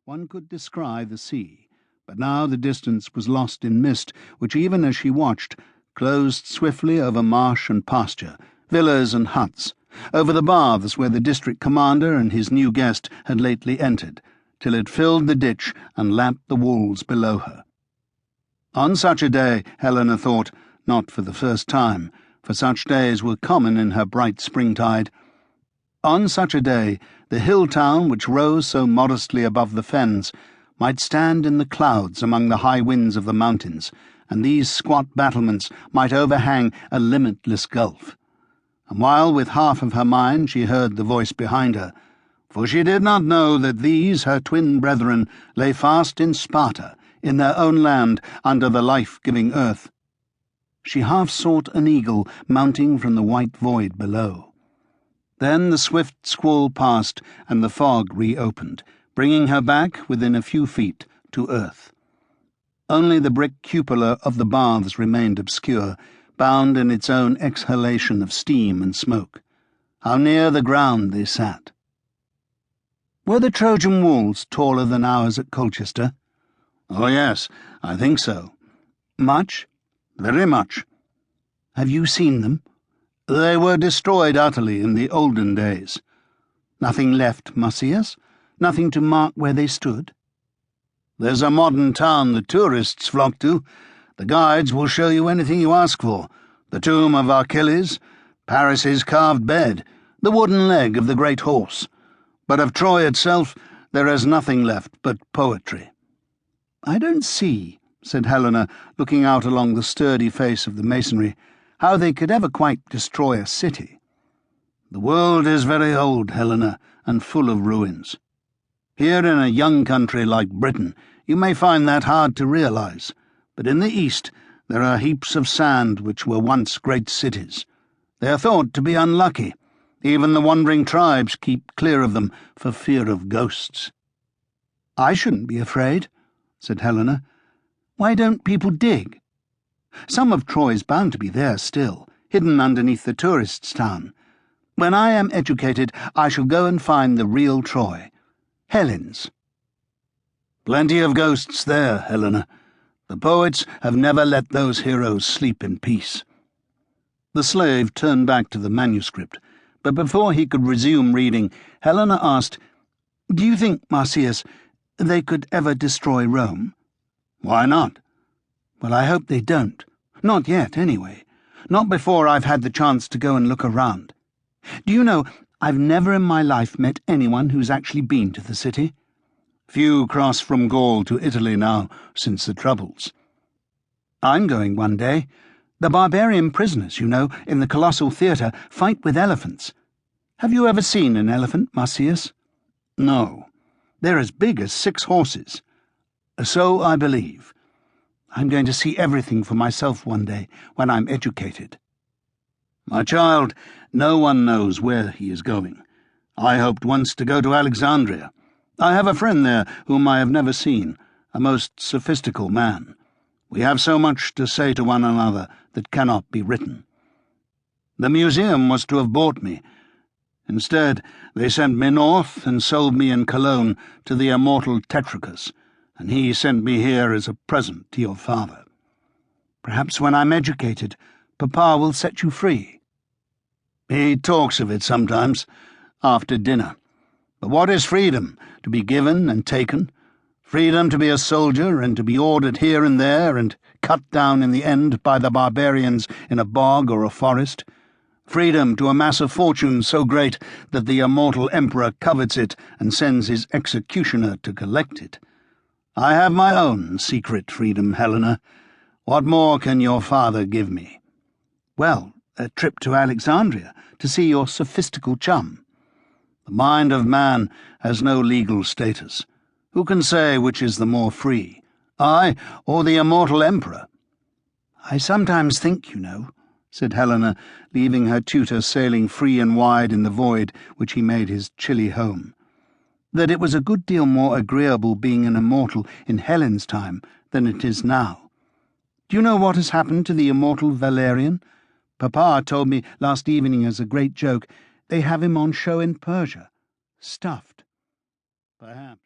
One could descry the sea, but now the distance was lost in mist, which, even as she watched, closed swiftly over marsh and pasture, villas and huts, over the baths where the district commander and his new guest had lately entered, till it filled the ditch and lapped the walls below her. On such a day, Helena thought, not for the first time, for such days were common in her bright springtide, on such a day the hill town which rose so modestly above the fens might stand in the clouds among the high winds of the mountains, and these squat battlements might overhang a limitless gulf. And while with half of her mind she heard the voice behind her, for she did not know that these, her twin brethren, lay fast in Sparta, in their own land, under the life-giving earth, she half sought an eagle mounting from the white void below. Then the swift squall passed, and the fog reopened, bringing her back within a few feet to earth. Only the brick cupola of the baths remained obscure, bound in its own exhalation of steam and smoke. How near the ground they sat! Were the Trojan walls taller than ours at Colchester? Oh, yes, I think so. Much? Very much. Have you seen them? They were destroyed utterly in the olden days. Nothing left, Marsyas? Nothing to mark where they stood? There's a modern town the tourists flock to. The guides will show you anything you ask for. The tomb of Achilles, Paris's carved bed, the wooden leg of the great horse. But of Troy itself there is nothing left but poetry. I don't see, said Helena, looking out along the sturdy face of the masonry, how they could ever quite destroy a city. The world is very old, Helena, and full of ruins. Here in a young country like Britain you may find that hard to realize, but in the East there are heaps of sand which were once great cities. They are thought to be unlucky. Even the wandering tribes keep clear of them for fear of ghosts. I shouldn't be afraid, said Helena. Why don't people dig? Some of Troy's bound to be there still, hidden underneath the tourists' town. When I am educated, I shall go and find the real Troy. Helen's. Plenty of ghosts there, Helena. The poets have never let those heroes sleep in peace. The slave turned back to the manuscript, but before he could resume reading, Helena asked, Do you think, Marsyas, they could ever destroy Rome? Why not? Well, I hope they don't. Not yet, anyway. Not before I've had the chance to go and look around. Do you know, I've never in my life met anyone who's actually been to the city. Few cross from Gaul to Italy now, since the Troubles. I'm going one day. The barbarian prisoners, you know, in the colossal theatre, fight with elephants. Have you ever seen an elephant, Marsyas? No. They're as big as 6 horses. So I believe. I'm going to see everything for myself one day, when I'm educated. My child, no one knows where he is going. I hoped once to go to Alexandria. I have a friend there whom I have never seen, a most sophistical man. We have so much to say to one another that cannot be written. The museum was to have bought me. Instead, they sent me north and sold me in Cologne to the immortal Tetricus, and he sent me here as a present to your father. Perhaps when I'm educated, Papa will set you free. He talks of it sometimes, after dinner. But what is freedom? To be given and taken? Freedom to be a soldier and to be ordered here and there and cut down in the end by the barbarians in a bog or a forest? Freedom to amass a fortune so great that the immortal emperor covets it and sends his executioner to collect it? I have my own secret freedom, Helena. What more can your father give me? Well, a trip to Alexandria, to see your sophistical chum. The mind of man has no legal status. Who can say which is the more free, I or the immortal emperor? I sometimes think, you know, said Helena, leaving her tutor sailing free and wide in the void which he made his chilly home, that it was a good deal more agreeable being an immortal in Helen's time than it is now. Do you know what has happened to the immortal Valerian? Papa told me last evening as a great joke they have him on show in Persia, stuffed. Perhaps.